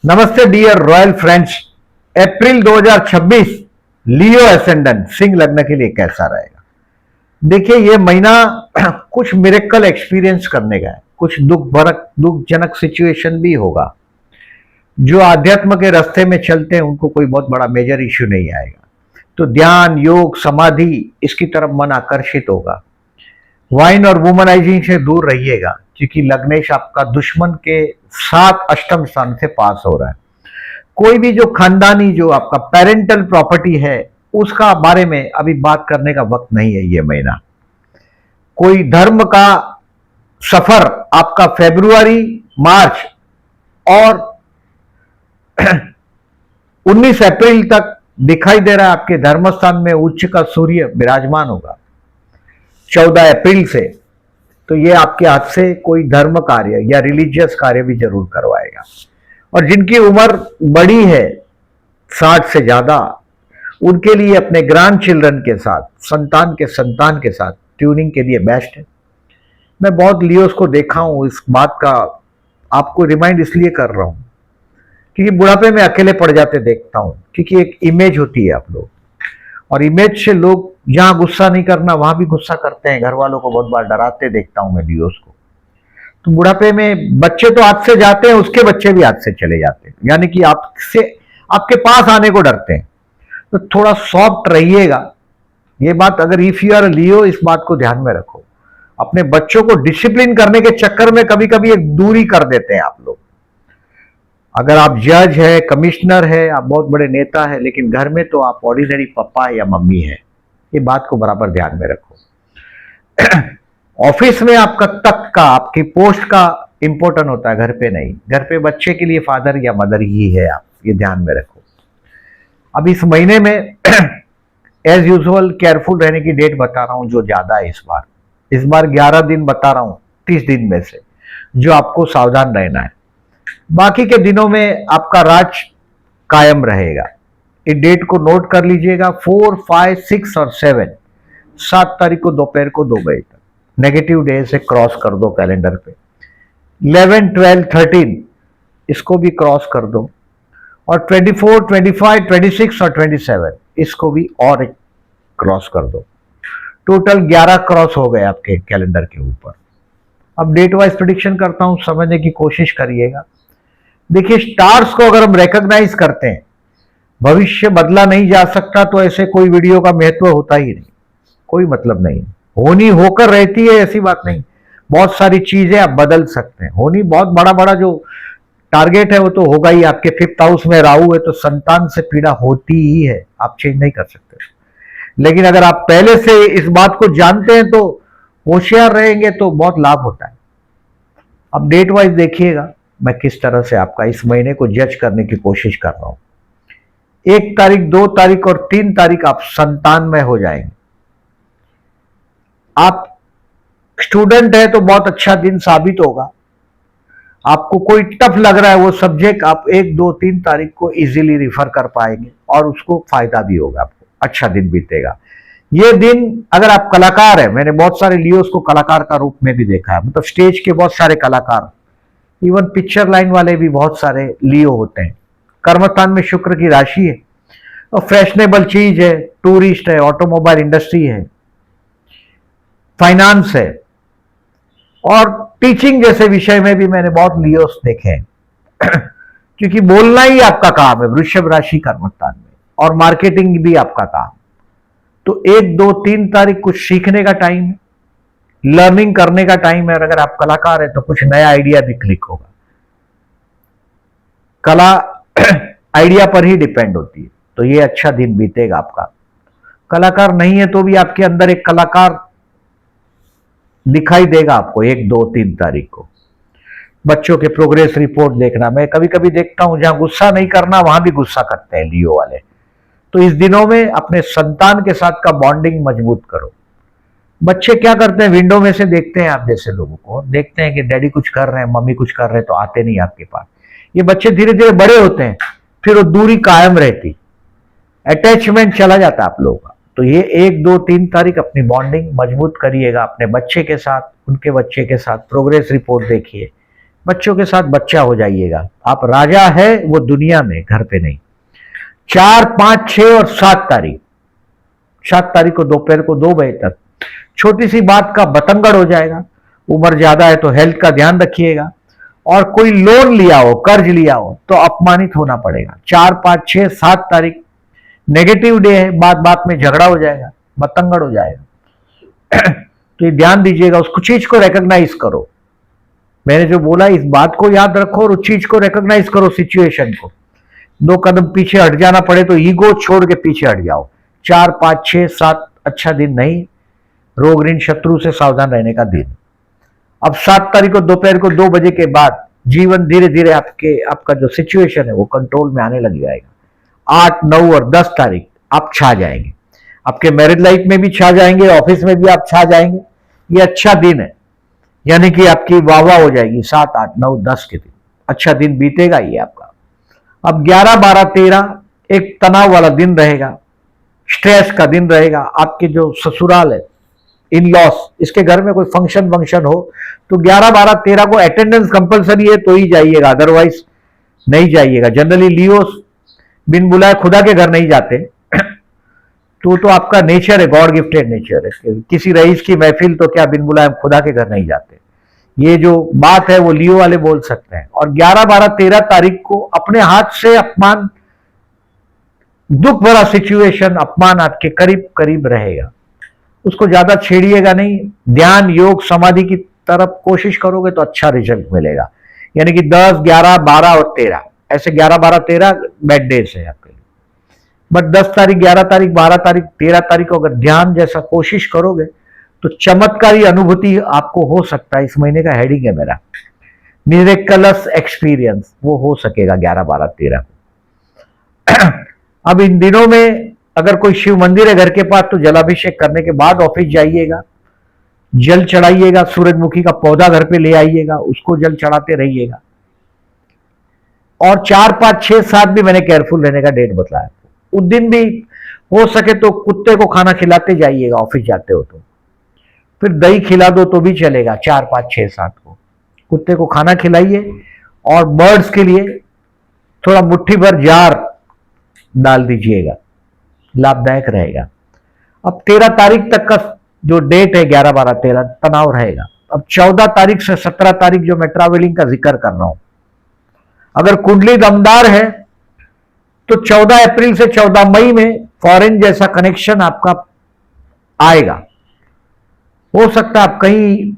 नमस्ते dear royal friends. अप्रैल 2026 लियो ascendant Singh लग्न के लिए कैसा रहेगा? देखिए, ये महीना कुछ मिरेकल एक्सपीरियंस करने का है। कुछ दुखजनक सिचुएशन भी होगा। जो आध्यात्म के रास्ते में चलते हैं उनको कोई बहुत बड़ा मेजर इश्यू नहीं आएगा। तो ध्यान, योग, समाधि, इसकी तरफ मन आकर्षित होगा। वाइन और वुमनाइजिंग से दूर रहिएगा, क्योंकि लग्नेश आपका दुश्मन के 7 अष्टम स्थान से पास हो रहा है। कोई भी जो खानदानी, जो आपका पेरेंटल प्रॉपर्टी है, उसका बारे में अभी बात करने का वक्त नहीं है ये महीना। कोई धर्म का सफर आपका फरवरी, मार्च और 19 अप्रैल तक दिखाई दे रहा है। आपके धर्मस्थान में उच्च का सूर्य विराजमान होगा 14 अप्रैल से। तो ये आपके हाथ से कोई धर्म कार्य या रिलीजियस कार्य भी जरूर करवाएगा। और जिनकी उम्र बड़ी है 60 से ज्यादा, उनके लिए अपने ग्रैंड चिल्ड्रन के साथ, संतान के साथ ट्यूनिंग के लिए बेस्ट है। मैं बहुत लियोस को देखा हूं, इस बात का आपको रिमाइंड इसलिए कर रहा हूं क्योंकि बुढ़ापे में अकेले पड़ जाते देखता हूं। क्योंकि एक इमेज होती है आप लोग, और इमेज से लोग जहां गुस्सा नहीं करना वहां भी गुस्सा करते हैं। घर वालों को बहुत बार डराते देखता हूं मैं लियोस को। तो बुढ़ापे में बच्चे तो हाथ से जाते हैं, उसके बच्चे भी हाथ से चले जाते हैं, यानी कि आपसे, आपके पास आने को डरते हैं। तो थोड़ा सॉफ्ट रहिएगा। ये बात, अगर इफ यू आर लियो, इस बात को ध्यान में रखो। अपने बच्चों को डिसिप्लिन करने के चक्कर में कभी कभी एक दूरी कर देते हैं आप लोग। अगर आप जज है, कमिश्नर है, आप बहुत बड़े नेता है, लेकिन घर में तो आप ऑर्डिनरी पापा या मम्मी है। ये बात को बराबर ध्यान में रखो। ऑफिस में आपका तक का, आपकी पोस्ट का इंपॉर्टेंट होता है, घर पे नहीं। घर पे बच्चे के लिए फादर या मदर ही है आप, ये ध्यान में रखो। अब इस महीने में एज यूजुअल केयरफुल रहने की डेट बता रहा हूं जो ज्यादा है इस बार 11 दिन बता रहा हूं 30 दिन में से, जो आपको सावधान रहना है। बाकी के दिनों में आपका राज कायम रहेगा। इस डेट को नोट कर लीजिएगा। 4, 5, 6 और 7 तारीख को दोपहर को 2 बजे तक नेगेटिव डे से क्रॉस कर दो कैलेंडर पे। 11, 12, 13 इसको भी क्रॉस कर दो, और 24, 25, 26 और 27 इसको भी और एक क्रॉस कर दो। टोटल 11 क्रॉस हो गए आपके कैलेंडर के ऊपर। अब डेट वाइज प्रेडिक्शन करता हूं, समझने की कोशिश करिएगा। देखिए, स्टार्स को अगर हम रिकॉग्नाइज करते हैं, भविष्य बदला नहीं जा सकता, तो ऐसे कोई वीडियो का महत्व होता ही नहीं, कोई मतलब नहीं। होनी होकर रहती है, ऐसी बात नहीं। बहुत सारी चीजें आप बदल सकते हैं। होनी बहुत बड़ा बड़ा जो टारगेट है वो तो होगा ही। आपके 5th हाउस में राहु है, तो संतान से पीड़ा होती ही है, आप चेंज नहीं कर सकते। लेकिन अगर आप पहले से इस बात को जानते हैं तो होशियार रहेंगे, तो बहुत लाभ होता है। अब डेट वाइज देखिएगा मैं किस तरह से आपका इस महीने को जज करने की कोशिश कर रहा हूं। 1 तारीख, 2 तारीख और 3 तारीख आप संतान में हो जाएंगे। आप स्टूडेंट है तो बहुत अच्छा दिन साबित होगा। आपको कोई टफ लग रहा है वो सब्जेक्ट, आप 1, 2, 3 तारीख को इजीली रिफर कर पाएंगे, और उसको फायदा भी होगा, आपको अच्छा दिन बीतेगा ये दिन। अगर आप कलाकार है, मैंने बहुत सारे लियोस को कलाकार का रूप में भी देखा है, मतलब स्टेज के बहुत सारे कलाकार, इवन पिक्चर लाइन वाले भी बहुत सारे लियो होते हैं। कर्मस्थान में शुक्र की राशि है, और फैशनेबल चीज है, टूरिस्ट है, ऑटोमोबाइल इंडस्ट्री है, फाइनेंस है, और टीचिंग जैसे विषय में भी मैंने बहुत लियोस देखे हैं। क्योंकि बोलना ही आपका काम है वृषभ राशि कर्मस्थान में, और मार्केटिंग भी आपका काम। तो 1, 2, 3 तारीख कुछ सीखने का टाइम है, लर्निंग करने का टाइम है। और अगर आप कलाकार है तो कुछ नया आइडिया भी क्लिक होगा। कला आइडिया पर ही डिपेंड होती है, तो ये अच्छा दिन बीतेगा आपका। कलाकार नहीं है तो भी आपके अंदर एक कलाकार दिखाई देगा आपको 1, 2, 3 तारीख को। बच्चों के प्रोग्रेस रिपोर्ट देखना, मैं कभी कभी देखता हूं जहां गुस्सा नहीं करना वहां भी गुस्सा करते हैं लियो वाले। तो इस दिनों में अपने संतान के साथ का बॉन्डिंग मजबूत करो। बच्चे क्या करते हैं, विंडो में से देखते हैं आप जैसे लोगों को, देखते हैं कि डैडी कुछ कर रहे हैं, मम्मी कुछ कर रहे हैं, तो आते नहीं आपके पास। ये बच्चे धीरे धीरे बड़े होते हैं, फिर वो दूरी कायम रहती, अटैचमेंट चला जाता है आप लोगों का। तो ये 1, 2, 3 तारीख अपनी बॉन्डिंग मजबूत करिएगा अपने बच्चे के साथ, उनके बच्चे के साथ। प्रोग्रेस रिपोर्ट देखिए, बच्चों के साथ बच्चा हो जाइएगा। आप राजा है वो दुनिया में, घर पे नहीं। 4, 5, 6 और 7 तारीख, 7 तारीख को दोपहर को 2 बजे तक छोटी सी बात का बतंगड़ हो जाएगा। उम्र ज्यादा है तो हेल्थ का ध्यान रखिएगा। और कोई लोन लिया हो, कर्ज लिया हो तो अपमानित होना पड़ेगा। 4, 5, 6, 7 तारीख नेगेटिव डे है, बात बात में झगड़ा हो जाएगा, बतंगड़ हो जाएगा। तो ये ध्यान दीजिएगा, उसको चीज को रिकॉग्नाइज करो। मैंने जो बोला इस बात को याद रखो और उस चीज को रिकॉग्नाइज करो, सिचुएशन को। 2 कदम पीछे हट जाना पड़े तो ईगो छोड़ के पीछे हट जाओ। 4, 5, 6, 7 अच्छा दिन नहीं, रोग ऋण शत्रु से सावधान रहने का दिन। अब 7 तारीख को दोपहर को 2 बजे के बाद जीवन धीरे धीरे आपका जो सिचुएशन है वो कंट्रोल में आने लग जाएगा। 8, 9 और 10 तारीख आप छा जाएंगे, आपके मैरिज लाइफ में भी छा जाएंगे, ऑफिस में भी आप छा जाएंगे। ये अच्छा दिन है, यानी कि आपकी वाह हो जाएगी। 7, 8, 9, 10 के दिन अच्छा दिन बीतेगा ये आपका। अब 11, 12, 13 एक तनाव वाला दिन रहेगा, स्ट्रेस का दिन रहेगा। आपके जो ससुराल है, इन लॉस, इसके घर में कोई फंक्शन हो तो 11, 12, 13 को अटेंडेंस कंपलसरी है तो ही जाइएगा, अदरवाइज नहीं जाइएगा। जनरली लियो बिन बुलाए खुदा के घर नहीं जाते। तो आपका नेचर है, गॉड गिफ्टेड नेचर है। किसी रईस की महफिल तो क्या बिन बुलाए खुदा के घर नहीं जाते। ये जो बात है वो लियो वाले बोल सकते हैं। और 11, 12, 13 तारीख को अपने हाथ से अपमान, दुख भरा सिचुएशन, अपमान आपके करीब करीब रहेगा, उसको ज्यादा छेड़िएगा नहीं। ध्यान, योग, समाधि की तरफ कोशिश करोगे तो अच्छा रिजल्ट मिलेगा। यानी कि 10, 11, 12 और 13, ऐसे 11, 12, 13 बैड डेज है आपके लिए। बट 10 तारीख, 11 तारीख, 12 तारीख, 13 तारीख को अगर ध्यान जैसा कोशिश करोगे तो चमत्कारी अनुभूति आपको हो सकता है। इस महीने का हेडिंग है मेरा मिरेकलस एक्सपीरियंस, वो हो सकेगा 11, 12, 13 को। अब इन दिनों में अगर कोई शिव मंदिर है घर के पास तो जलाभिषेक करने के बाद ऑफिस जाइएगा, जल चढ़ाइएगा, सूरजमुखी का पौधा घर पे ले आइएगा, उसको जल चढ़ाते रहिएगा। और 4, 5, 6, 7 भी मैंने केयरफुल रहने का डेट बताया। उस दिन भी हो सके तो कुत्ते को खाना खिलाते जाइएगा ऑफिस जाते हो तो। फिर दही खिला दो तो भी चलेगा। 4, 5, 6, 7 को कुत्ते को खाना खिलाइए। और बर्ड्स के लिए थोड़ा मुट्ठी भर जार डाल दीजिएगा, लाभदायक रहेगा। अब 13 तारीख तक का जो डेट है 11, 12, 13 तनाव रहेगा। अब 14 तारीख से 17 तारीख जो मैं ट्रैवलिंग का जिक्र कर रहा हूं, अगर कुंडली दमदार है तो 14 अप्रैल से 14 मई में फॉरेन जैसा कनेक्शन आपका आएगा। हो सकता है आप कहीं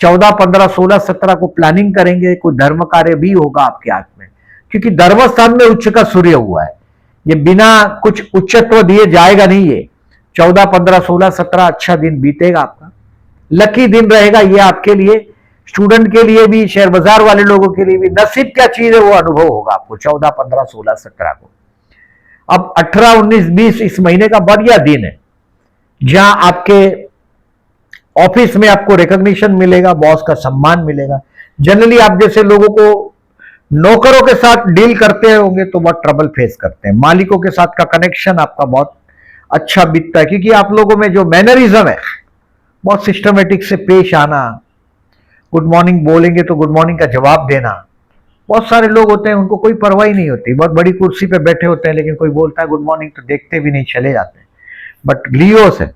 14, 15, 16, 17 को प्लानिंग करेंगे, कोई धर्म कार्य भी होगा आपके हाथ में, क्योंकि धर्म स्थान में उच्च का सूर्य हुआ है। ये बिना कुछ उच्चत्व दिए जाएगा नहीं। ये 14, 15, 16, 17 अच्छा दिन बीतेगा आपका, लकी दिन रहेगा ये आपके लिए, स्टूडेंट के लिए भी, शेयर बाजार वाले लोगों के लिए भी। नसीब क्या चीज है वो अनुभव होगा आपको 14, 15, 16, 17 को। अब 18, 19, 20 इस महीने का बढ़िया दिन है, जहां आपके ऑफिस में आपको रिकॉग्निशन मिलेगा, बॉस का सम्मान मिलेगा। जनरली आप जैसे लोगों को नौकरों के साथ डील करते होंगे तो बहुत ट्रबल फेस करते हैं। मालिकों के साथ का कनेक्शन आपका बहुत अच्छा बीतता है, क्योंकि आप लोगों में जो मैनरिज्म है, बहुत सिस्टमेटिक से पेश आना, गुड मॉर्निंग बोलेंगे तो गुड मॉर्निंग का जवाब देना। बहुत सारे लोग होते हैं उनको कोई परवाह ही नहीं होती, बहुत बड़ी कुर्सी पे बैठे होते हैं लेकिन कोई बोलता है गुड मॉर्निंग तो देखते भी नहीं, चले जाते हैं। बट लियोस है,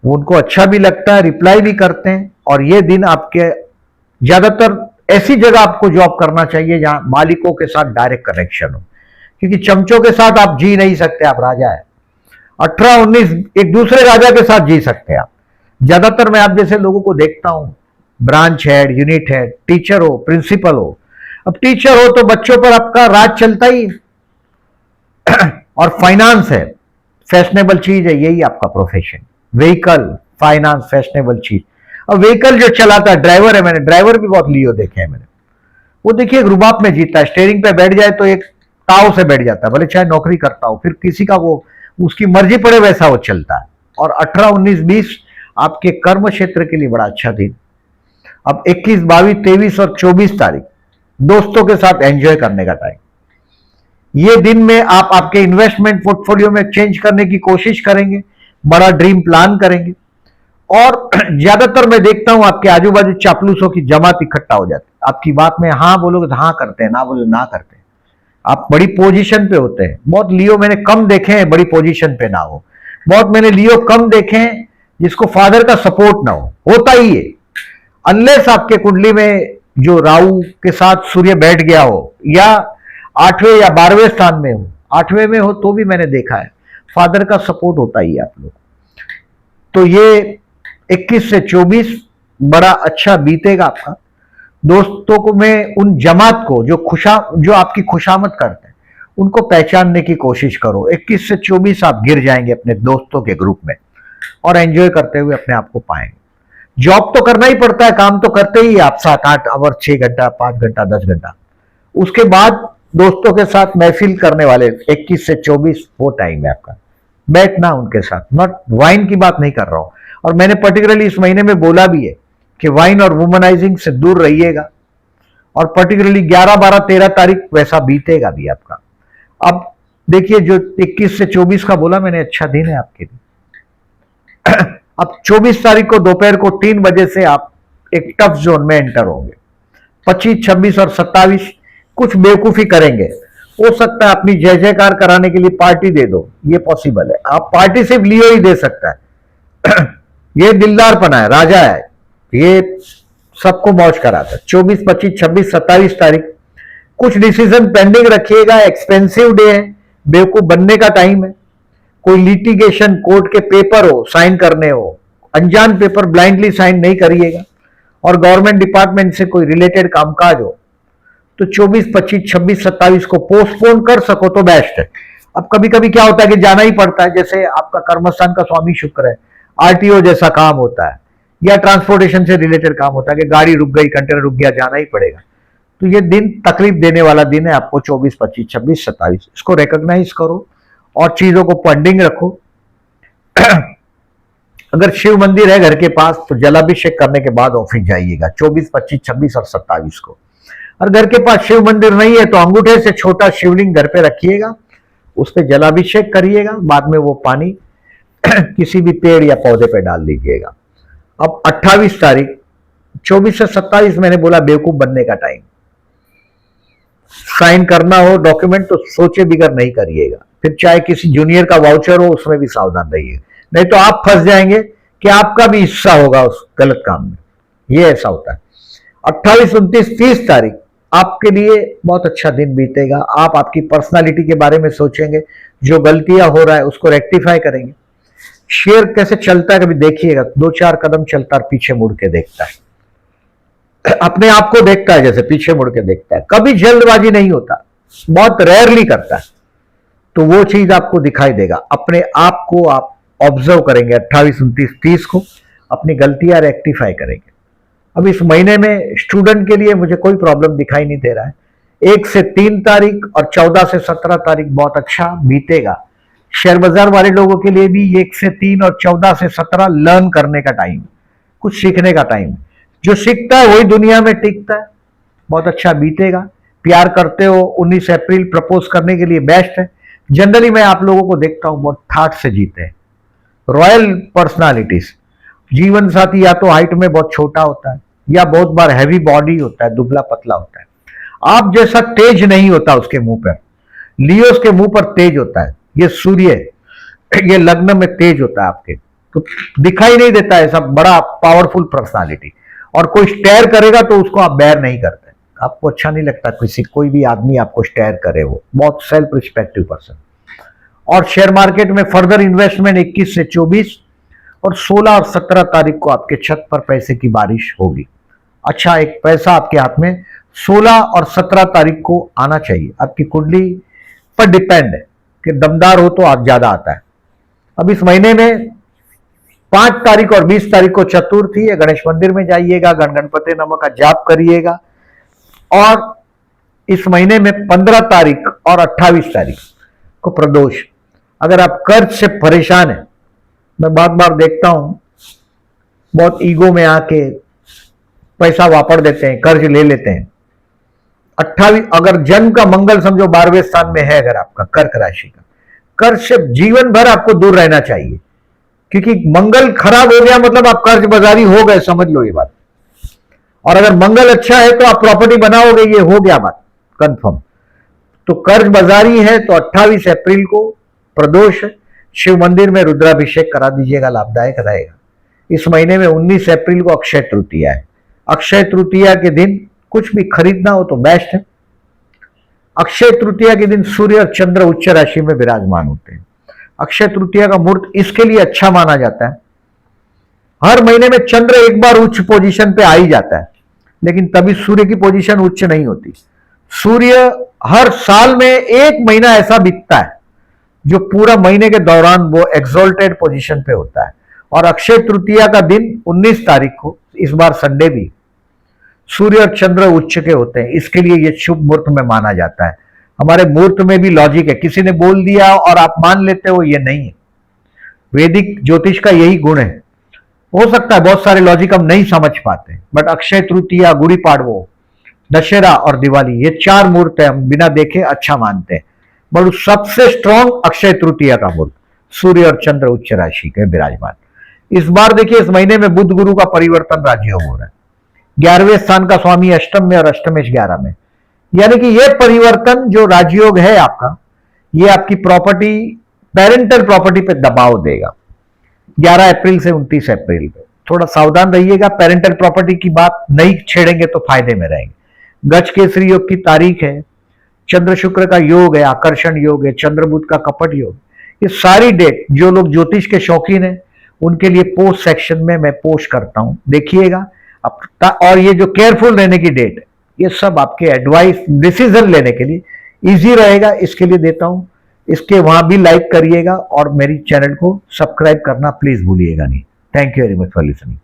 उनको अच्छा भी लगता है, रिप्लाई भी करते हैं। और ये दिन आपके ज्यादातर ऐसी जगह आपको जॉब करना चाहिए जहां मालिकों के साथ डायरेक्ट कनेक्शन हो, क्योंकि चमचों के साथ आप जी नहीं सकते, आप राजा है। 18, 19 एक दूसरे राजा के साथ जी सकते हैं आप। ज्यादातर मैं आप जैसे लोगों को देखता हूं, branch head, unit head, teacher हो, प्रिंसिपल हो। अब टीचर हो तो बच्चों पर आपका राज चलता ही और फाइनेंस है, फैशनेबल चीज है, यही आपका प्रोफेशन। व्हीकल, फाइनेंस, फैशनेबल चीज। अब व्हीकल जो चलाता है, ड्राइवर है, मैंने ड्राइवर भी बहुत लियो देखे हैं मैंने। वो देखिए एक रुबाब में जीता है, स्टेयरिंग पे बैठ जाए तो एक ताव से बैठ जाता है, भले चाहे नौकरी करता हो, फिर किसी का वो उसकी मर्जी पड़े वैसा वो चलता है। और 18, 19, 20 आपके कर्म क्षेत्र के लिए बड़ा अच्छा दिन। अब 21, 22, 23 और 24 तारीख दोस्तों के साथ एंजॉय करने का टाइम। ये दिन में आप आपके इन्वेस्टमेंट पोर्टफोलियो में चेंज करने की कोशिश करेंगे, बड़ा ड्रीम प्लान करेंगे। और ज्यादातर मैं देखता हूं आपके आजू बाजू चापलूसों की जमात इकट्ठा हो जाती है। आपकी बात में हाँ बोलोगे तो हाँ करते हैं, ना बोलोगे ना करते हैं। आप बड़ी पोजीशन पे होते हैं। बहुत लियो मैंने कम देखे हैं बड़ी पोजीशन पे ना हो, बहुत मैंने लियो कम देखे हैं जिसको फादर का सपोर्ट ना हो। होता ही है अनलेस आपके कुंडली में जो राहु के साथ सूर्य बैठ गया हो या 8वें या 12वें स्थान में हो, 8वें में हो तो भी मैंने देखा है फादर का सपोर्ट होता ही है आप लोग। तो ये 21 से 24 बड़ा अच्छा बीतेगा आपका। दोस्तों को मैं उन जमात को जो आपकी खुशामद करते हैं उनको पहचानने की कोशिश करो। 21 से 24 आप गिर जाएंगे अपने दोस्तों के ग्रुप में और एंजॉय करते हुए अपने आप को पाएंगे। जॉब तो करना ही पड़ता है, काम तो करते ही आप 7-8 आवर, 6 घंटा, 5 घंटा, 10 घंटा। उसके बाद दोस्तों के साथ महफिल करने वाले 21 से 24 वो टाइम है आपका। बैठना उनके साथ, नॉट वाइन की बात नहीं कर रहा हूं। और मैंने पर्टिकुलरली इस महीने में बोला भी है कि वाइन और वुमनाइजिंग से दूर रहिएगा। और पर्टिकुलरली 11, 12, 13 तारीख वैसा बीतेगा भी आपका। अब देखिए जो 21 से 24 का बोला मैंने, अच्छा दिन है आपके लिए। अब 24 तारीख को दोपहर को 3 बजे से आप एक टफ जोन में एंटर होंगे। 25, 26 और 27 कुछ बेवकूफी करेंगे। हो सकता है अपनी जय जयकार कराने के लिए पार्टी दे दो, ये पॉसिबल है। आप पार्टी सिर्फ लियो ही दे सकता है। ये दिलदारपना है, राजा है, ये सबको मौज कराता है। 24, 25, 26, 27 तारीख कुछ डिसीजन पेंडिंग रखिएगा। एक्सपेंसिव डे है, बेवकूफ बनने का टाइम है। कोई लिटिगेशन, कोर्ट के पेपर हो, साइन करने हो, अनजान पेपर ब्लाइंडली साइन नहीं करिएगा। और गवर्नमेंट डिपार्टमेंट से कोई रिलेटेड कामकाज हो तो 24, 25, 26, 27 को पोस्टपोन कर सको तो बेस्ट है। अब कभी कभी क्या होता है कि जाना ही पड़ता है, जैसे आपका कर्मस्थान का स्वामी शुक्र है, आरटीओ जैसा काम होता है या ट्रांसपोर्टेशन से रिलेटेड काम होता है कि गाड़ी रुक गई, कंटेनर रुक गया, जाना ही पड़ेगा। तो ये दिन तकलीफ देने वाला दिन है आपको। 24, 25, 26, 27 इसको रिकॉग्नाइज करो और चीजों को पेंडिंग रखो। अगर शिव मंदिर है घर के पास तो जलाभिषेक करने के बाद ऑफिस जाइएगा 24, 25, 26 और 27 को। और घर के पास शिव मंदिर नहीं है तो अंगूठे से छोटा शिवलिंग घर पे रखिएगा, उस पर जलाभिषेक करिएगा, बाद में वो पानी किसी भी पेड़ या पौधे पे डाल दीजिएगा। अब 28 तारीख, 24 से 27 मैंने बोला बेवकूफ बनने का टाइम। साइन करना हो डॉक्यूमेंट तो सोचे बिगर नहीं करिएगा। फिर चाहे किसी जूनियर का वाउचर हो उसमें भी सावधान रहिए, नहीं तो आप फंस जाएंगे कि आपका भी हिस्सा होगा उस गलत काम में। ये ऐसा होता है। 28, 29, 30 तारीख आपके लिए बहुत अच्छा दिन बीतेगा। आप आपकी पर्सनालिटी के बारे में सोचेंगे, जो गलतियां हो रहा है उसको रेक्टिफाई करेंगे। शेयर कैसे चलता है कभी देखिएगा, 2-4 कदम चलता है पीछे मुड़ के देखता है, अपने आप को देखता है जैसे पीछे मुड़ के देखता है। कभी जल्दबाजी नहीं होता, बहुत रेयरली करता है। तो वो चीज आपको दिखाई देगा। अपने आप को आप ऑब्जर्व करेंगे 28, 29, 30 को, अपनी गलतियां रेक्टिफाई करेंगे। अब इस महीने में स्टूडेंट के लिए मुझे कोई प्रॉब्लम दिखाई नहीं दे रहा है। 1 से 3 तारीख और 14 से 17 तारीख बहुत अच्छा बीतेगा। शेयर बाजार वाले लोगों के लिए भी 1 से 3 और 14 से 17 लर्न करने का टाइम, कुछ सीखने का टाइम। जो सीखता है वही दुनिया में टिकता है। बहुत अच्छा बीतेगा। प्यार करते हो 19 अप्रैल प्रपोज करने के लिए बेस्ट है। जनरली मैं आप लोगों को देखता हूं बहुत ठाठ से जीते हैं, रॉयल पर्सनालिटीज। जीवन साथी या तो हाइट में बहुत छोटा होता है या बहुत बार हैवी बॉडी होता है, दुबला पतला होता है। आप जैसा तेज नहीं होता उसके मुंह पर। लियोस के मुंह पर तेज होता है। ये सूर्य, ये लग्न में तेज होता है आपके, तो दिखाई नहीं देता है सब बड़ा पावरफुल पर्सनालिटी। और कोई स्टेयर करेगा तो उसको आप बेयर नहीं करते, आपको अच्छा नहीं लगता कोई भी आदमी आपको स्टेयर करे। वो बहुत सेल्फ रिस्पेक्टिव पर्सन। और शेयर मार्केट में फर्दर इन्वेस्टमेंट 21 से 24 और 16 और 17 तारीख को आपके छत पर पैसे की बारिश होगी। अच्छा एक पैसा आपके हाथ में 16 और 17 तारीख को आना चाहिए। आपकी कुंडली पर डिपेंड है कि दमदार हो तो आप ज्यादा आता है। अब इस महीने में 5 तारीख और 20 तारीख को चतुर्थी है, गणेश मंदिर में जाइएगा, गणपति नमः का जाप करिएगा। और इस महीने में 15 तारीख और 28 तारीख को प्रदोष। अगर आप कर्ज से परेशान हैं, मैं बार बार देखता हूं बहुत ईगो में आके पैसा वापस देते हैं, कर्ज ले लेते हैं। 28 अगर जन्म का मंगल समझो 12वें स्थान में है, अगर आपका कर्क राशि का, कर्ज से जीवन भर आपको दूर रहना चाहिए। क्योंकि मंगल खराब हो गया मतलब आप कर्ज बाजारी हो गए, समझ लो ये बात। और अगर मंगल अच्छा है तो आप प्रॉपर्टी बनाओगे, ये हो गया बात कंफर्म। तो कर्ज बाजारी है तो 28 अप्रैल को प्रदोष शिव मंदिर में रुद्राभिषेक करा दीजिएगा, लाभदायक रहेगा। इस महीने में 19 अप्रैल को अक्षय तृतीया है। अक्षय तृतीया के दिन कुछ भी खरीदना हो तो बेस्ट है। अक्षय तृतीया के दिन सूर्य और चंद्र उच्च राशि में विराजमान होते हैं। अक्षय तृतीया का मुहूर्त इसके लिए अच्छा माना जाता है, हर महीने में चंद्र एक बार उच्च पोजीशन पे आ ही जाता है, लेकिन तभी सूर्य की पोजीशन उच्च नहीं होती। सूर्य हर साल में एक महीना ऐसा बीतता है जो पूरा महीने के दौरान वो एक्सोल्टेड पोजीशन पे होता है। और अक्षय तृतीया का दिन 19 तारीख को, इस बार संडे भी, सूर्य और चंद्र उच्च के होते हैं, इसके लिए ये शुभ मुहूर्त में माना जाता है। हमारे मुहूर्त में भी लॉजिक है, किसी ने बोल दिया और आप मान लेते हो, ये नहीं है। वैदिक ज्योतिष का यही गुण है। हो सकता है बहुत सारे लॉजिक हम नहीं समझ पाते, बट अक्षय तृतीया, गुड़ी पाड़वो, दशहरा और दिवाली, ये 4 मुहूर्त है, हम बिना देखे अच्छा मानते हैं। बट सबसे स्ट्रॉन्ग अक्षय तृतीया का मुहूर्त, सूर्य और चंद्र उच्च राशि के विराजमान। इस बार देखिए, इस महीने में बुध गुरु का परिवर्तन राजयोग हो रहा है। 11वें स्थान का स्वामी अष्टम में और अष्टमेश 11 में, यानी कि यह परिवर्तन जो राजयोग है आपका, ये आपकी प्रॉपर्टी, पेरेंटल प्रॉपर्टी पे दबाव देगा। 11 अप्रैल से 29 अप्रैल पे थोड़ा सावधान रहिएगा, पेरेंटल प्रॉपर्टी की बात नहीं छेड़ेंगे तो फायदे में रहेंगे। गज केसरी योग की तारीख है, चंद्र शुक्र का योग है, आकर्षण योग है, चंद्र बुध का कपट योग। ये सारी डेट जो लोग ज्योतिष के शौकीन हैं उनके लिए पोस्ट सेक्शन में मैं पोस्ट करता हूं, देखिएगा। और ये जो केयरफुल रहने की डेट है, ये सब आपके एडवाइस, डिसीजन लेने के लिए इजी रहेगा, इसके लिए देता हूं। इसके वहां भी लाइक करिएगा और मेरी चैनल को सब्सक्राइब करना प्लीज भूलिएगा नहीं। Thank you very much for listening.